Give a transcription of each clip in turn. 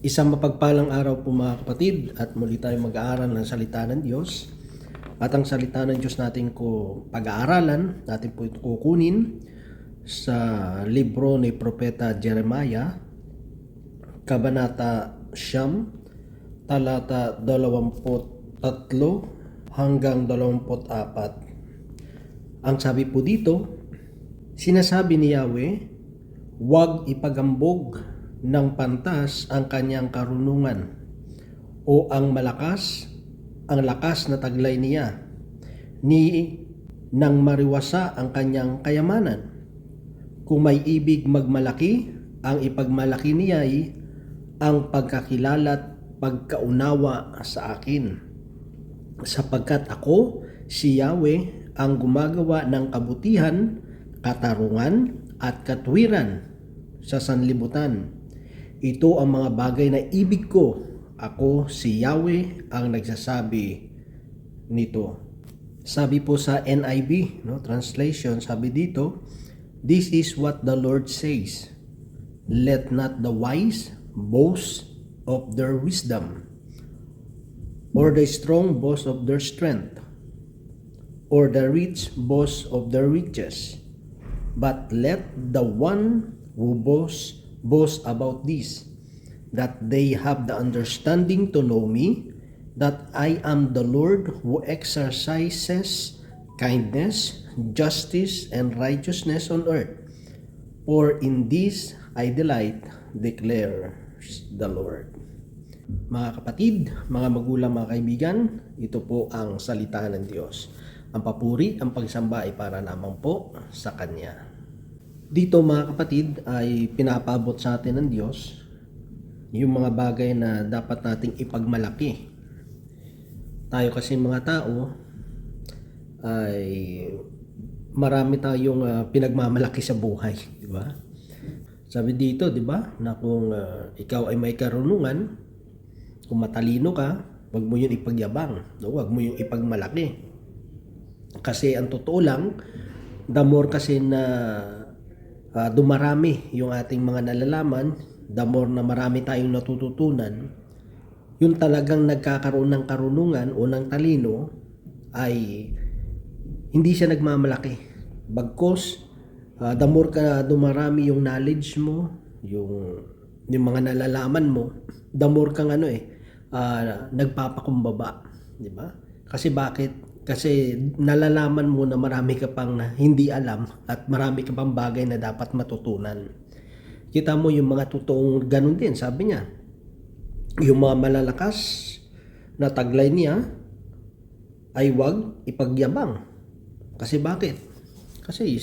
Isang mapagpalang araw po mga kapatid at muli tayong mag-aaral ng salita ng Diyos. At ang salita ng Diyos natin ko pag-aaralan, natin po ito kukunin sa libro ni Propeta Jeremiah, Kabanata Siyam, talata 23 hanggang 24. Ang sabi po dito, sinasabi ni Yahweh, huwag ipagambog ng pantas ang kanyang karunungan o ang lakas na taglay niya, ni nang mariwasa ang kanyang kayamanan. Kung may ibig magmalaki, ang ipagmalaki niya ay ang pagkakilala't pagkaunawa sa akin. Sapagkat ako, si Yahweh, ang gumagawa ng kabutihan, katarungan at katwiran sa sanlibutan. Ito ang mga bagay na ibig ko. Ako, si Yahweh, ang nagsasabi nito. Sabi po sa NIV, translation, sabi dito, this is what the Lord says. Let not the wise boast of their wisdom, or the strong boast of their strength, or the rich boast of their riches. But let the one who boast about this, that they have the understanding to know me, that I am the Lord who exercises kindness, justice, and righteousness on earth. For in this I delight, declares the Lord. Mga kapatid, mga magulang, mga kaibigan, ito po ang salita ng Diyos. Ang papuri, ang pagsamba ay para lamang po sa Kanya. Dito mga kapatid ay pinapabot sa atin ng Diyos yung mga bagay na dapat nating ipagmalaki. Tayo kasi mga tao ay marami tayong pinagmamalaki sa buhay, di ba? Sabi dito, di ba, na kung ikaw ay may karunungan, kung matalino ka, wag mo yun ipagyabang, wag mo yung ipagmalaki. Kasi ang totoo lang, the more kasi na dumarami yung ating mga nalalaman, the more na marami tayong natututunan, yung talagang nagkakaroon ng karunungan o ng talino ay hindi siya nagmamalaki. Bagkos, the more ka dumarami yung knowledge mo, yung mga nalalaman mo, the more kang nagpapakumbaba, di ba? Kasi bakit? Kasi nalalaman mo na marami ka pang hindi alam at marami ka pang bagay na dapat matutunan. Kita mo yung mga totoong ganun din, sabi niya. Yung mga malalakas na taglay niya ay wag ipagyabang. Kasi bakit? Kasi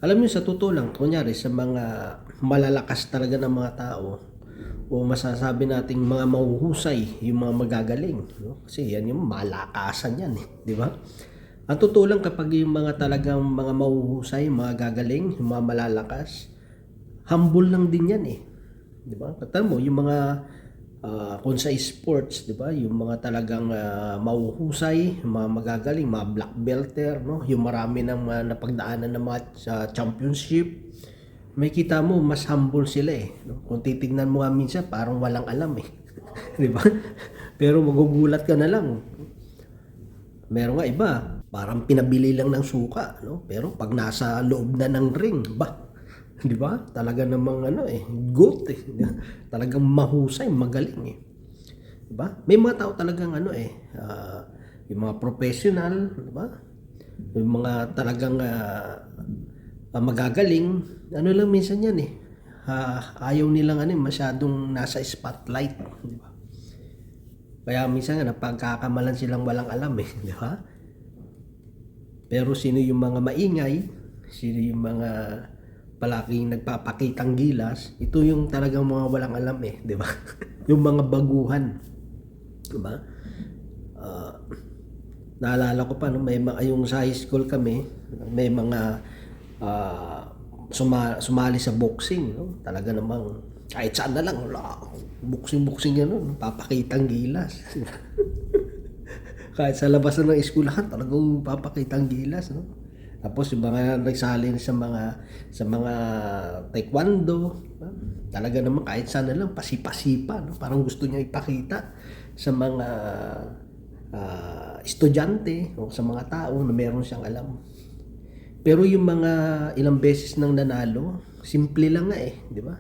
alam niyo sa totoo lang, kunyari sa mga malalakas talaga ng mga tao, o masasabi nating mga mahuhusay, yung mga magagaling, no? Kasi yan yung malakasan yan, di ba? Ang totoo lang kapag yung mga talagang mga mahuhusay, mga gagaling, yung mga malalakas, humble lang din yan di ba? Kata mo yung mga kung sa sports, di ba? Yung mga talagang mahuhusay, yung mga magagaling, mga black belter, no? Yung marami ng napagdaanan ng mga championship, may kita mo mas humble sila no? Kung titignan mo nga minsan parang walang alam di ba? Pero magugulat ka na lang. Meron nga iba, parang pinabili lang ng suka, no? Pero pag nasa loob na ng ring, di ba? Talaga namang goat Talagang mahusay, magaling di ba? May mga tao talagang yung mga professional, di ba? Yung mga talagang magagaling, lang minsan yan ayaw nilang masyadong nasa spotlight, di ba? Kaya minsan nga napagkakamalan silang walang alam di ba? Pero sino yung mga maingay, sino yung mga palaking nagpapakitang gilas, ito yung talagang mga walang alam di ba? Yung mga baguhan, di ba? Naalala ko pa may mga yung sa high school kami, may mga sumali sa boxing, no? Talaga namang kahit saan na lang, boxing yan, no? Papakitang gilas. Kahit sa labas na ng eskwelahan, talagang papakitang gilas, no? Tapos yung mga nagsali sa mga taekwondo, Talaga naman kahit sana lang pasipa-sipa, no? Parang gusto niya ipakita sa mga estudyante o sa mga tao na meron siyang alam. Pero yung mga ilang beses nang nanalo, simple lang nga di ba?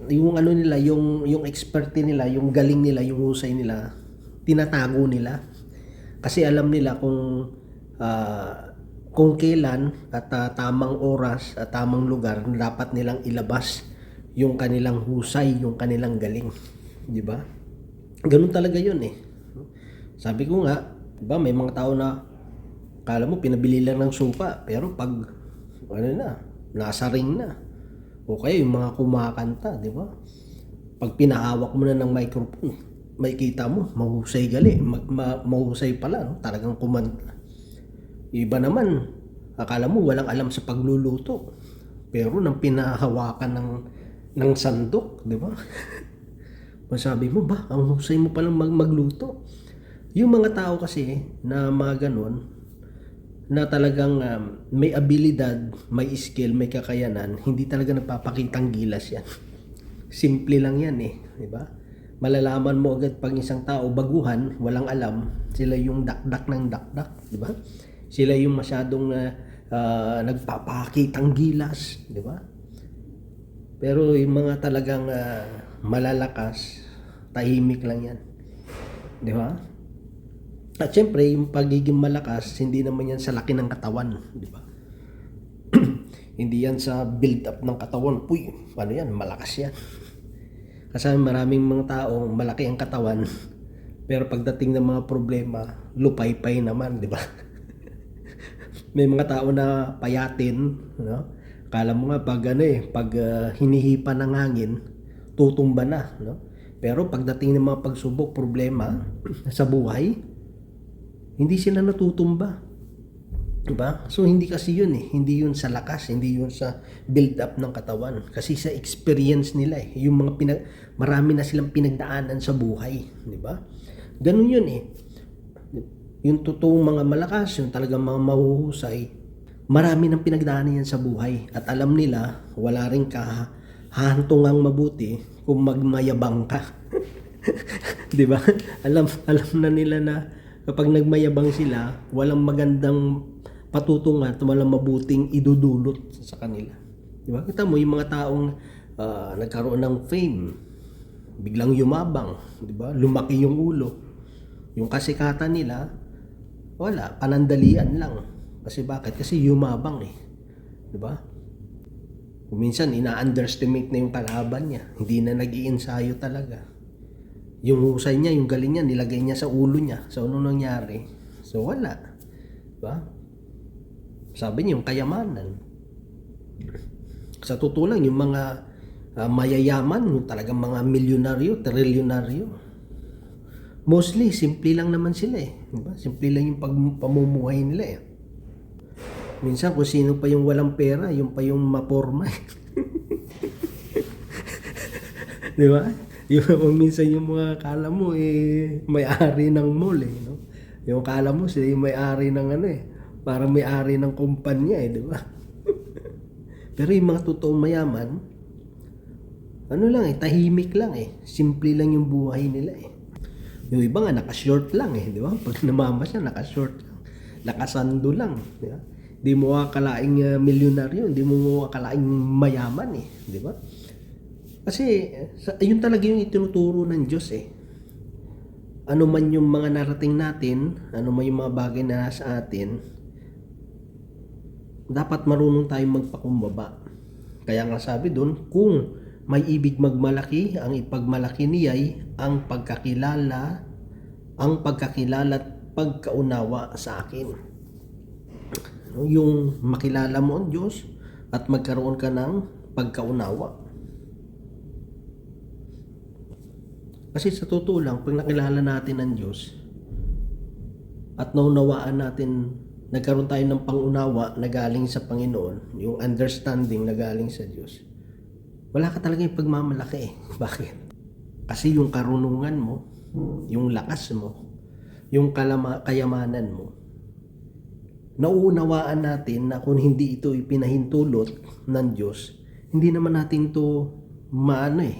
Yung ano nila, yung experte nila, yung galing nila, yung husay nila, tinatago nila. Kasi alam nila kung kailan at tamang oras at tamang lugar na dapat nilang ilabas yung kanilang husay, yung kanilang galing, di ba? Ganun talaga yun Sabi ko nga, di ba, may mga tao na kala mo pinabili lang ng supa, pero pag nasa ring na. O kaya yung mga kumakanta, di ba? Pag pinahawak mo na ng microphone, makikita mo, mahusay mahusay pala, no? Talagang kumanta. Iba naman, akala mo walang alam sa pagluluto. Pero nang pinahawakan ng sandok, di ba? Masabi mo ba, ang husay mo palang magluto. Yung mga tao kasi na mga ganun, na talagang may abilidad, may skill, may kakayanan, hindi talaga nagpapakitang gilas yan. Simple lang yan di ba? Malalaman mo agad pag isang tao baguhan, walang alam, sila yung dakdak ng dakdak, di ba? Sila yung masyadong nagpapakitang gilas, di ba? Pero yung mga talagang malalakas, tahimik lang yan, di ba? At syempre, yung pagiging malakas, hindi naman yan sa laki ng katawan, di ba? Hindi yan sa build up ng katawan. Uy, ano yan? Malakas yan. Kasi maraming mga tao, malaki ang katawan, pero pagdating ng mga problema, lupay-pay naman, di ba? May mga tao na payatin, no? Kala mo nga pag hinihipa ng hangin, tutumba na, no? Pero pagdating ng mga pagsubok, problema sa buhay, hindi sila natutumba. Diba? So hindi kasi yun Hindi yun sa lakas, hindi yun sa build up ng katawan. Kasi sa experience nila yung mga marami na silang pinagdaanan sa buhay, di ba? Ganun yun Yung totoong mga malakas, yung talagang mga mahuhusay, marami nang pinagdaanan yan sa buhay at alam nila wala ring kahantungang mabuti kung magmayabang ka. Di ba? Alam na nila na kapag nagmayabang sila, walang magandang patutungan at walang mabuting idudulot sa kanila. Di ba? Kita mo yung mga taong nagkaroon ng fame, biglang yumabang, di ba? Lumaki yung ulo. Yung kasikatan nila, wala, panandalian lang. Kasi bakit? Kasi yumabang di ba? Minsan ina-underestimate na yung kalaban niya, hindi na nag-iensayo talaga. Yung husay niya, yung galing niya, nilagay niya sa ulo niya. So, ano nangyari? So, wala. Diba? Sabi niya, yung kayamanan. Sa totoo lang, yung mga mayayaman, yung talagang mga milyonaryo, trilyonaryo, mostly, simple lang naman sila Diba? Simple lang yung pamumuhay nila Minsan, kung sino pa yung walang pera, yung pa yung maporma Diba? Yung minsan yung mga kala mo may-ari ng mall no? Yung kala mo sila yung may-ari ng parang may-ari ng kumpanya di ba? Pero yung mga totoong mayaman, ano lang tahimik lang simple lang yung buhay nila Yung iba nga naka-short lang di ba? Pag namamasya naka-short lang, nakasando lang, di ba? Di mo akalaing milyonaryo, di mo akalaing mayaman di ba? Kasi yun talaga yung itinuturo ng Diyos Ano man yung mga narating natin, ano man yung mga bagay na nasa atin, dapat marunong tayong magpakumbaba. Kaya nga sabi doon, kung may ibig magmalaki, ang ipagmalaki niya'y ang pagkakilala at pagkaunawa sa akin. Yung makilala mo ang Diyos at magkaroon ka ng pagkaunawa. Kasi sa totoo lang, pag nakilala natin ang Diyos at naunawaan natin, nagkaroon tayo ng pangunawa na galing sa Panginoon, yung understanding na galing sa Diyos, wala ka talaga yung pagmamalaki Bakit? Kasi yung karunungan mo, yung lakas mo, yung kayamanan mo, nauunawaan natin na kung hindi ito ipinahintulot ng Diyos, hindi naman natin to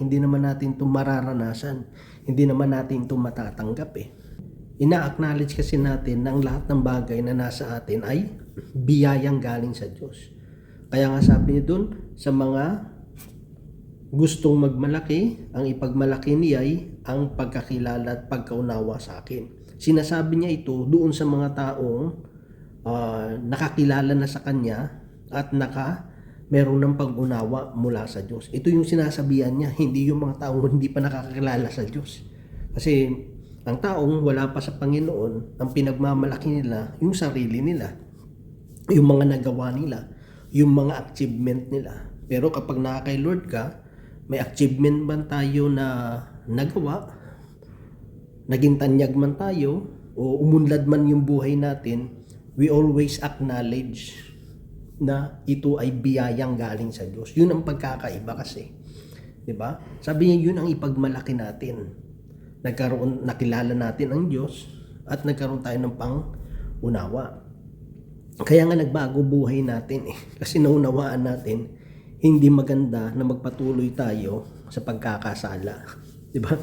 hindi naman natin to mararanasan, hindi naman natin to matatanggap Ina-acknowledge kasi natin na ang lahat ng bagay na nasa atin ay biyayang galing sa Diyos. Kaya nga sabi niya doon, sa mga gustong magmalaki, ang ipagmalaki niya ay ang pagkakilala at pagkaunawa sa akin. Sinasabi niya ito doon sa mga taong nakakilala na sa Kanya at meron ng pag-unawa mula sa Diyos. Ito yung sinasabihan niya, hindi yung mga taong hindi pa nakakilala sa Diyos. Kasi ang taong wala pa sa Panginoon, ang pinagmamalaki nila yung sarili nila, yung mga nagawa nila, yung mga achievement nila. Pero kapag nakakay Lord ka, may achievement man tayo na nagawa, naging tanyag man tayo, o umunlad man yung buhay natin, we always acknowledge na ito ay biyayang galing sa Diyos. Yun ang pagkakaiba kasi. 'Di ba? Sabi niya yun ang ipagmalaki natin. Nakilala natin ang Diyos at nagkaroon tayo ng pang-unawa. Kaya nga nagbago buhay natin kasi naunawaan natin hindi maganda na magpatuloy tayo sa pagkakasala. 'Di ba?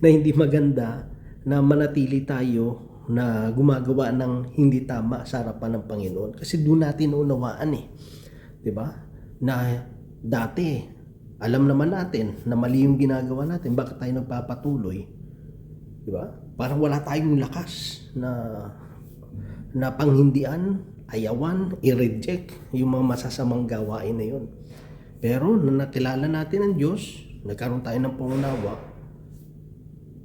Na hindi maganda na manatili tayo na gumagawa ng hindi tama sa harapan ng Panginoon. Kasi doon natin naunawaan 'di ba? Na dati alam naman natin na mali yung ginagawa natin, bakit tayo nagpapatuloy? 'Di ba? Parang wala tayong lakas na panghindian, ayawan, i-reject yung mga masasamang gawain na yun. Pero nung nakilala natin ang Diyos, nagkaroon tayo ng pangunawa,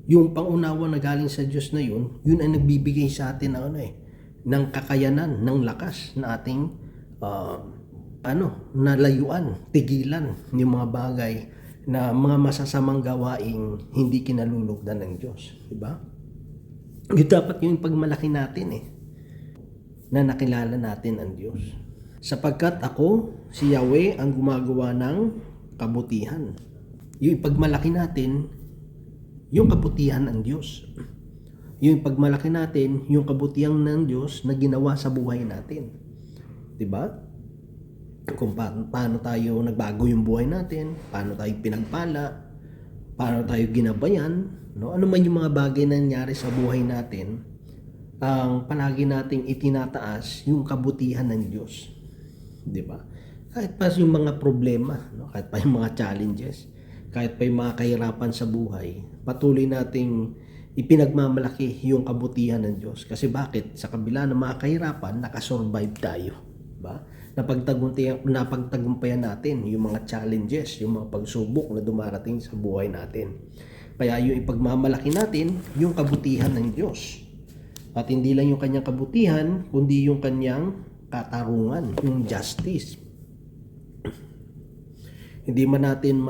yung pangunawa na galing sa Diyos na yun ay nagbibigay sa atin ng ng kakayanan, ng lakas na ating nalayuan, tigilan yung mga bagay na mga masasamang gawaing hindi kinalulugdan ng Diyos, di ba? Yung dapat yung pagmalaki natin na nakilala natin ang Diyos. Sapagkat ako, si Yahweh, ang gumagawa ng kabutihan. Yung pagmalaki natin, yung kabutihan ng Diyos. Yung pagmalaki natin, yung kabutihan ng Diyos na ginawa sa buhay natin. Di ba? Kung paano tayo nagbago yung buhay natin, paano tayo pinagpala, paano tayo ginabayan, no? Ano man yung mga bagay na nangyari sa buhay natin, ang palagi nating itinataas yung kabutihan ng Diyos. 'Di ba? Kahit pa yung mga problema, no? Kahit pa yung mga challenges, kahit pa yung mga kahirapan sa buhay, patuloy nating ipinagmamalaki yung kabutihan ng Diyos. Kasi bakit? Sa kabila ng mga kahirapan, nakasurvive tayo. 'Di ba? Napagtagumpayan natin yung mga challenges, yung mga pagsubok na dumarating sa buhay natin. Kaya yung ipagmamalaki natin, yung kabutihan ng Diyos. At hindi lang yung kanyang kabutihan, kundi yung kanyang katarungan, yung justice. Hindi man natin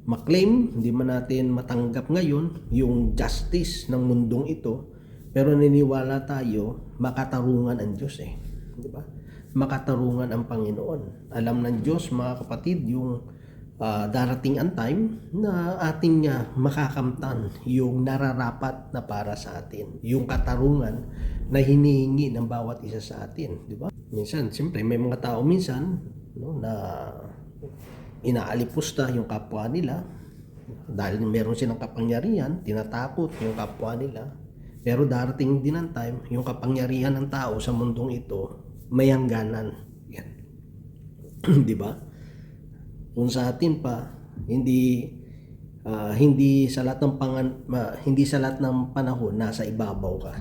ma-claim, hindi man natin matanggap ngayon yung justice ng mundong ito, pero naniniwala tayo makatarungan ang Diyos di ba? Makatarungan ang Panginoon. Alam ng Diyos, mga kapatid, yung darating ang time na ating makakamtan yung nararapat na para sa atin. Yung katarungan na hinihingi ng bawat isa sa atin. Di ba? Minsan, siyempre, may mga tao minsan na inaalipusta yung kapwa nila dahil meron silang kapangyarihan, tinatakot yung kapwa nila. Pero darating din ang time, yung kapangyarihan ng tao sa mundong ito, may hangganan. Yan. Di ba? Kung sa atin pa, hindi sa lahat ng panahon nasa ibabaw ka.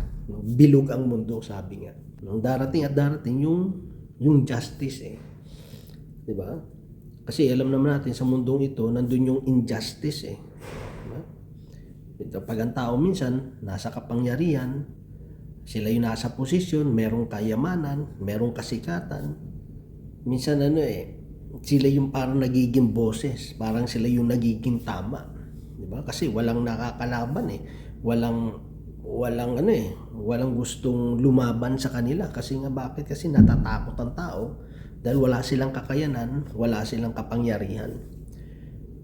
Bilog ang mundo, sabi nga. Nung darating yung justice Di ba? Kasi alam naman natin sa mundong ito, nandun yung injustice Diba? Pag ang tao minsan nasa kapangyarihan, sila yung nasa posisyon, merong kayamanan, merong kasikatan. Minsan sila yung parang nagiging boses, parang sila yung nagiging tama. 'Di ba? Kasi walang nakakalaban walang gustong lumaban sa kanila kasi nga bakit? Kasi natatakot ang tao dahil wala silang kakayanan, wala silang kapangyarihan.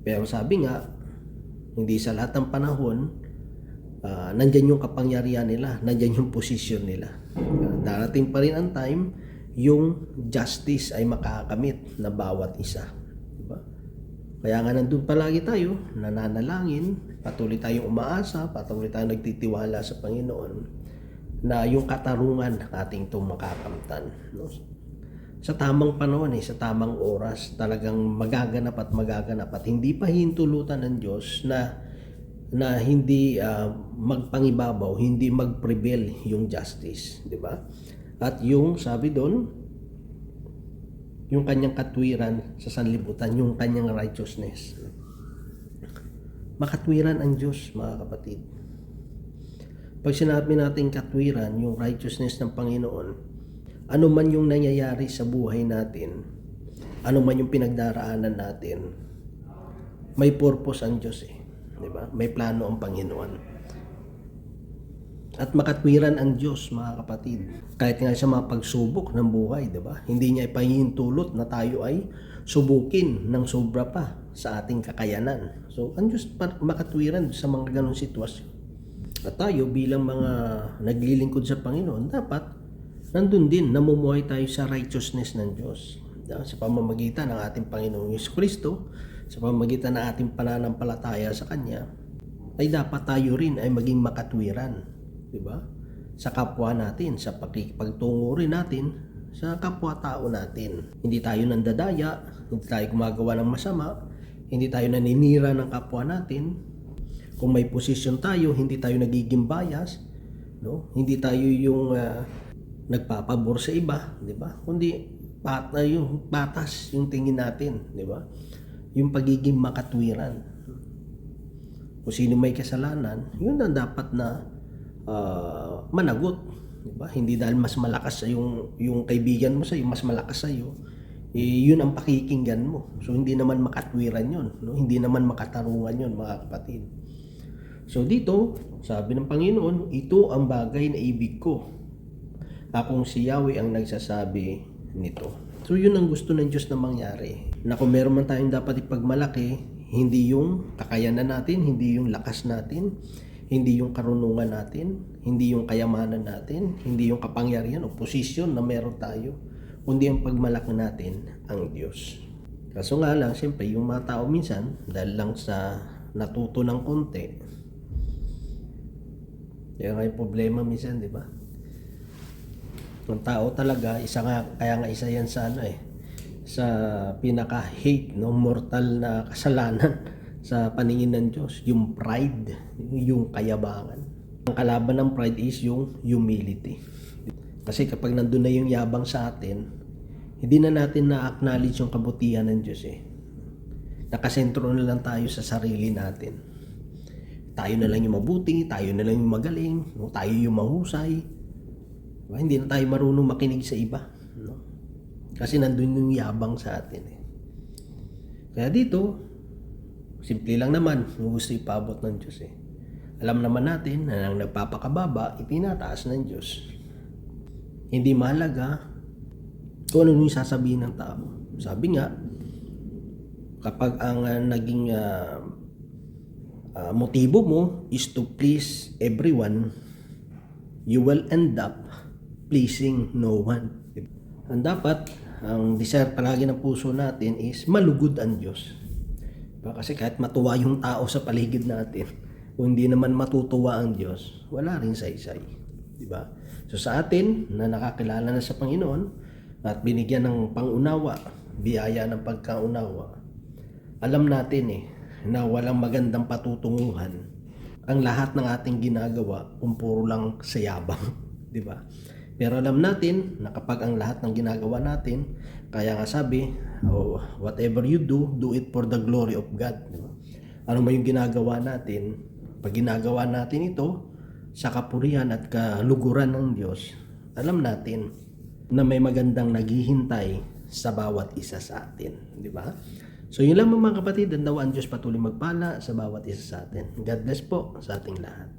Pero sabi nga, hindi sa lahat ng panahon nandyan yung kapangyarihan nila, nandyan yung posisyon nila. Darating pa rin ang time, yung justice ay makakamit na bawat isa. Diba? Kaya nga nandun palagi tayo, nananalangin, patuloy tayong umaasa, patuloy tayong nagtitiwala sa Panginoon na yung katarungan ating itong makakamtan. No? Sa tamang panahon, sa tamang oras, talagang magaganap at hindi pa hintulutan ng Diyos na hindi magpangibabaw, hindi mag-prevail yung justice, di ba? At yung sabi doon, yung kanyang katwiran sa sanlibutan, yung kanyang righteousness. Makatwiran ang Diyos, mga kapatid. Pag sinabi natin katwiran, yung righteousness ng Panginoon, ano man yung nangyayari sa buhay natin, ano man yung pinagdaraanan natin, may purpose ang Diyos Diba? May plano ang Panginoon. At makatwiran ang Diyos, mga kapatid. Kahit nga sa mga pagsubok ng buhay, diba? Hindi niya ipahihintulot na tayo ay subukin ng sobra pa sa ating kakayanan. So, ang Diyos makatwiran sa mga ganong sitwasyon. At tayo bilang mga naglilingkod sa Panginoon, dapat nandun din, namumuhay tayo sa righteousness ng Diyos. Sa pamamagitan ng ating Panginoong Yesus Kristo, sa pamamagitan ng ating pananampalataya sa Kanya, ay dapat tayo rin ay maging makatwiran, di ba? Sa kapwa natin, sa pagtungo rin natin sa kapwa-tao natin. Hindi tayo nandadaya, hindi tayo gumagawa ng masama, hindi tayo naninira ng kapwa natin. Kung may posisyon tayo, hindi tayo nagiging bias, no? Hindi tayo yung nagpapabor sa iba, di ba? Kundi yung patas yung tingin natin, di ba? Yung pagiging makatwiran. Kung sino may kasalanan, yun ang dapat na managot, di ba? Hindi dahil mas malakas sa yung kaibigan mo sa iyo, mas malakas sa iyo, yun ang pakikinggan mo. So hindi naman makatwiran yun, no? Hindi naman makatarungan yun, mga kapatid. So dito, sabi ng Panginoon, ito ang bagay na ibig ko. Akong si Yahweh ang nagsasabi nito. So yun ang gusto ng Diyos na mangyari. Na kung meron man tayong dapat ipagmalaki, hindi yung kakayanan natin, hindi yung lakas natin, hindi yung karunungan natin, hindi yung kayamanan natin, hindi yung kapangyarihan o posisyon na meron tayo, kundi ang pagmalaki natin ang Diyos. Kaso nga lang, siyempre, yung mga tao minsan, dahil lang sa natuto ng konti, yan nga yung problema minsan, di ba? Ang tao talaga, kaya nga isa yan sa sa pinaka-hate, no, mortal na kasalanan sa paningin ng Diyos, yung pride, yung kayabangan. Ang kalaban ng pride is yung humility. Kasi kapag nandun na yung yabang sa atin, hindi na natin na-acknowledge yung kabutihan ng Diyos Nakasentro na lang tayo sa sarili natin. Tayo na lang yung mabuti, tayo na lang yung magaling, tayo yung mahusay. Hindi na tayo marunong makinig sa iba, no? Kasi nandun yung yabang sa atin Kaya dito, simple lang naman yung gusto ipabot ng Diyos Alam naman natin na ang nagpapakababa, itinataas ng Diyos. Hindi mahalaga kung ano yung sasabihin ng tao. Sabi nga, kapag ang naging motibo mo is to please everyone, you will end up pleasing no one. Ang dapat, ang desire palagi ng puso natin is malugod ang Diyos. Kasi kahit matuwa yung tao sa paligid natin, kung hindi naman matutuwa ang Diyos, wala rin saysay. Diba? So sa atin, na nakakilala na sa Panginoon, at binigyan ng pangunawa, biyaya ng pagkaunawa, alam natin na walang magandang patutunguhan ang lahat ng ating ginagawa kung puro lang sayabang. Diba? Pero alam natin na kapag ang lahat ng ginagawa natin, kaya nga sabi, whatever you do, do it for the glory of God. Diba? Ano man yung ginagawa natin, pag ginagawa natin ito sa kapurihan at kaluguran ng Diyos, alam natin na may magandang naghihintay sa bawat isa sa atin. Di ba? So yun lang mga kapatid, ang dawa ang Diyos patuloy magpala sa bawat isa sa atin. God bless po sa ating lahat.